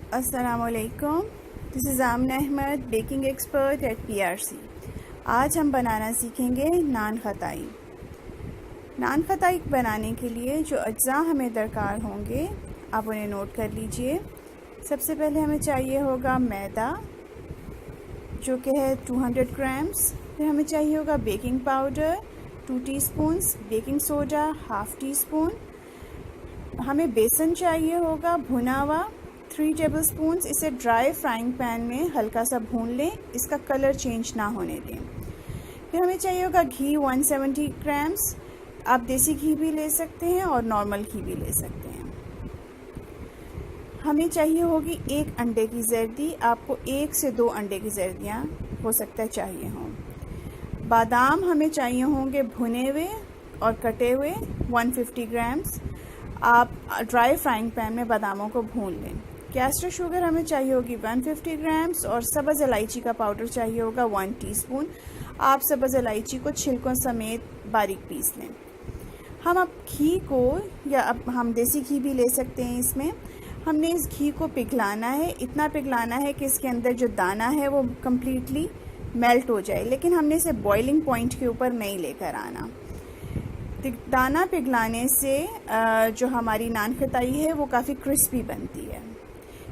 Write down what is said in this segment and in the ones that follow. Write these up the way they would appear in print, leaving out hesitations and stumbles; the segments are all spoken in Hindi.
अस्सलामुअलैकुम, this is Aamna Ahmed, baking expert at PRC। आज हम बनाना सीखेंगे नान खताई। नान खताई बनाने के लिए जो अज्जा हमें दरकार होंगे आप उन्हें नोट कर लीजिए। सबसे पहले हमें चाहिए होगा मैदा जो कि है 200 ग्राम्स। फिर हमें चाहिए होगा baking powder 2 teaspoons, baking soda half tea spoon. हमें बेसन चाहिए होगा भुना हुआ 3 टेबलस्पून्स। इसे ड्राई फ्राइंग पैन में हल्का सा भून लें, इसका कलर चेंज ना होने दें। फिर हमें चाहिए होगा घी 170 ग्राम्स। आप देसी घी भी ले सकते हैं और नॉर्मल घी भी ले सकते हैं। हमें चाहिए होगी 1 अंडे की जर्दी। आपको 1 से 2 अंडे की जर्दियाँ हो सकता है चाहिए हों। बादाम हमें चाहिए होंगे भुने हुए और कटे हुए 150 ग्राम्स। आप ड्राई फ्राइंग पैन में बादामों को भून लें। कैस्टर शुगर हमें चाहिए होगी 150 ग्राम्स और सब्ज़ इलायची का पाउडर चाहिए होगा 1 टीस्पून। आप सब्ज़ इलायची को छिलकों समेत बारीक पीस लें। हम अब घी को, या अब हम देसी घी भी ले सकते हैं, इसमें हमने इस घी को पिघलाना है। इतना पिघलाना है कि इसके अंदर जो दाना है वो कम्प्लीटली मेल्ट हो जाए, लेकिन हमने इसे बॉइलिंग पॉइंट के ऊपर नहीं लेकर आना। दाना पिघलाने से जो हमारी नान खताई है वो काफ़ी क्रिस्पी बनती है।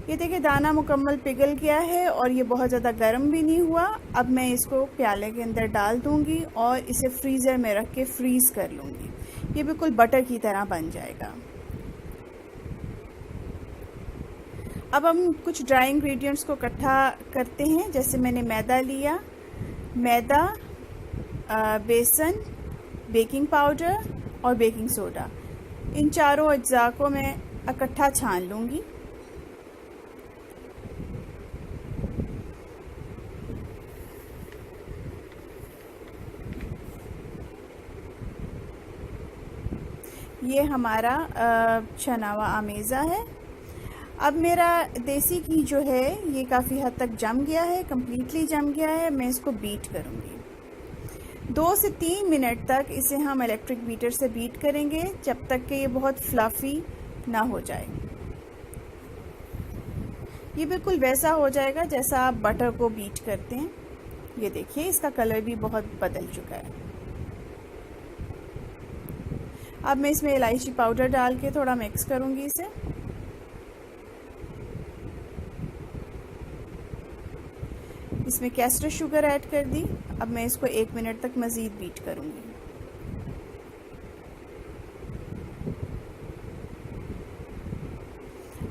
ये देखिए दाना मुकम्मल पिघल गया है और ये बहुत ज़्यादा गर्म भी नहीं हुआ। अब मैं इसको प्याले के अंदर डाल दूंगी और इसे फ्रीज़र में रख के फ्रीज़ कर लूँगी। ये बिल्कुल बटर की तरह बन जाएगा। अब हम कुछ ड्राई इंग्रेडिएंट्स को इकट्ठा करते हैं। जैसे मैंने मैदा लिया, मैदा, बेसन, बेकिंग पाउडर और बेकिंग सोडा, इन चारों अज्जा को मैं इकट्ठा छान लूँगी। ये हमारा छना हुआ आमेज़ा है। अब मेरा देसी घी जो है ये काफ़ी हद तक जम गया है, कम्प्लीटली जम गया है। मैं इसको बीट करूँगी। 2 से 3 मिनट तक इसे हम इलेक्ट्रिक बीटर से बीट करेंगे जब तक कि ये बहुत फ्लफ़ी ना हो जाए। ये बिल्कुल वैसा हो जाएगा जैसा आप बटर को बीट करते हैं। ये देखिए इसका कलर भी बहुत बदल चुका है। अब मैं इसमें इलायची पाउडर डाल के थोड़ा मिक्स करूँगी इसे। इसमें कैस्टर शुगर ऐड कर दी। अब मैं इसको 1 मिनट तक मज़ीद बीट करूँगी।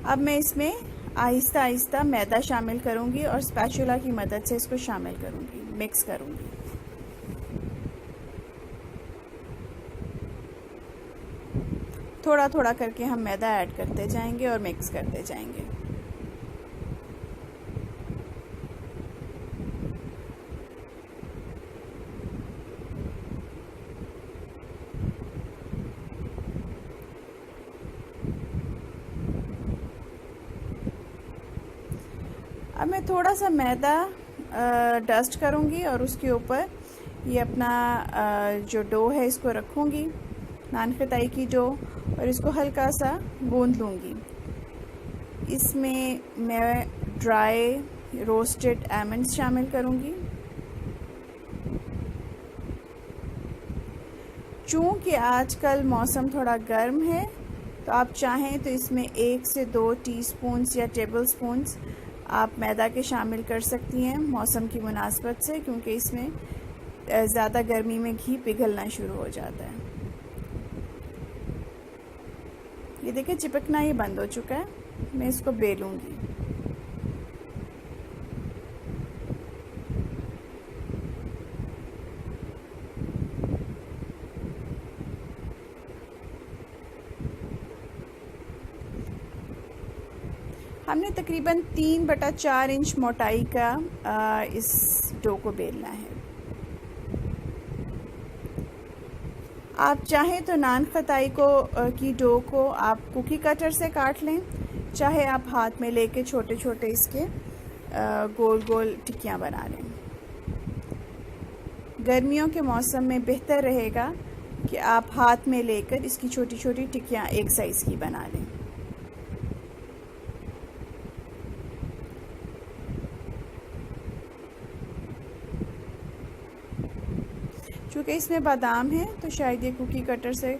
अब मैं इसमें आहिस्ता आहिस्ता मैदा शामिल करूँगी और स्पैचुला की मदद से इसको शामिल करूँगी, मिक्स करूँगी। थोड़ा थोड़ा करके हम मैदा ऐड करते जाएंगे और मिक्स करते जाएंगे। अब मैं थोड़ा सा मैदा डस्ट करूँगी और उसके ऊपर ये अपना जो डो है इसको रखूँगी, नान खताई की डो, और इसको हल्का सा गूंद लूँगी। इसमें मैं ड्राई रोस्टेड आलमंड्स शामिल करूँगी। चूँकि आजकल मौसम थोड़ा गर्म है तो आप चाहें तो इसमें 1 से 2 टीस्पून्स या टेबल स्पून्स आप मैदा के शामिल कर सकती हैं मौसम की मुनासबत से, क्योंकि इसमें ज़्यादा गर्मी में घी पिघलना शुरू हो जाता है। ये देखिए चिपकना ये बंद हो चुका है। मैं इसको बेलूँगी। हमने तकरीबन 3/4 इंच मोटाई का इस डो को बेलना है। आप चाहें तो नान खताई को की डो को आप कुकी कटर से काट लें, चाहे आप हाथ में लेके छोटे छोटे इसके गोल गोल टिक्कियाँ बना लें। गर्मियों के मौसम में बेहतर रहेगा कि आप हाथ में लेकर इसकी छोटी छोटी टिक्कियाँ एक साइज़ की बना लें। चूँकि इसमें बादाम है तो शायद ये कुकी कटर से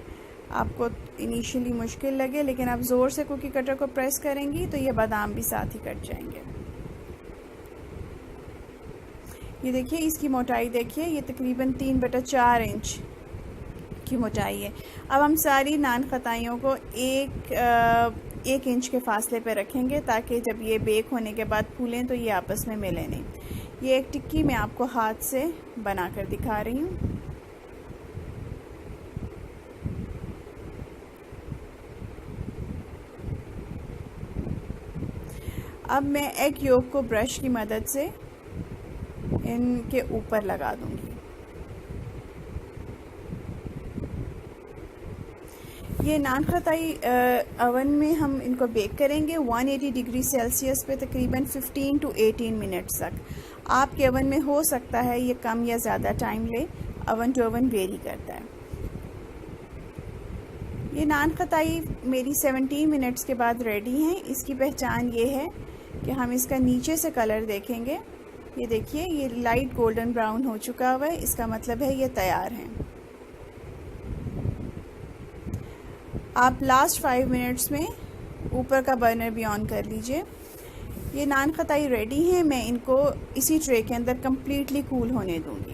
आपको इनिशियली मुश्किल लगे, लेकिन आप ज़ोर से कुकी कटर को प्रेस करेंगी तो ये बादाम भी साथ ही कट जाएंगे। ये देखिए इसकी मोटाई देखिए, ये तकरीबन 3/4 इंच की मोटाई है। अब हम सारी नान खताइयों को एक इंच के फासले पे रखेंगे ताकि जब ये बेक होने के बाद फूलें तो ये आपस में मिले नहीं। ये एक टिक्की मैं आपको हाथ से बनाकर दिखा रही हूँ। अब मैं एग योक को ब्रश की मदद से इनके ऊपर लगा दूंगी। ये नान खताई ओवन में हम इनको बेक करेंगे 180 डिग्री सेल्सियस पे तकरीबन 15 to 18 मिनट्स तक। आपके ओवन में हो सकता है ये कम या ज़्यादा टाइम ले, ओवन टू ओवन वेरी करता है। ये नान खताई मेरी 17 मिनट्स के बाद रेडी हैं। इसकी पहचान ये है कि हम इसका नीचे से कलर देखेंगे, ये देखिए ये लाइट गोल्डन ब्राउन हो चुका हुआ है, इसका मतलब है ये तैयार हैं। आप लास्ट 5 मिनट्स में ऊपर का बर्नर भी ऑन कर लीजिए। ये नान खताई रेडी हैं। मैं इनको इसी ट्रे के अंदर कम्प्लीटली कूल होने दूंगी।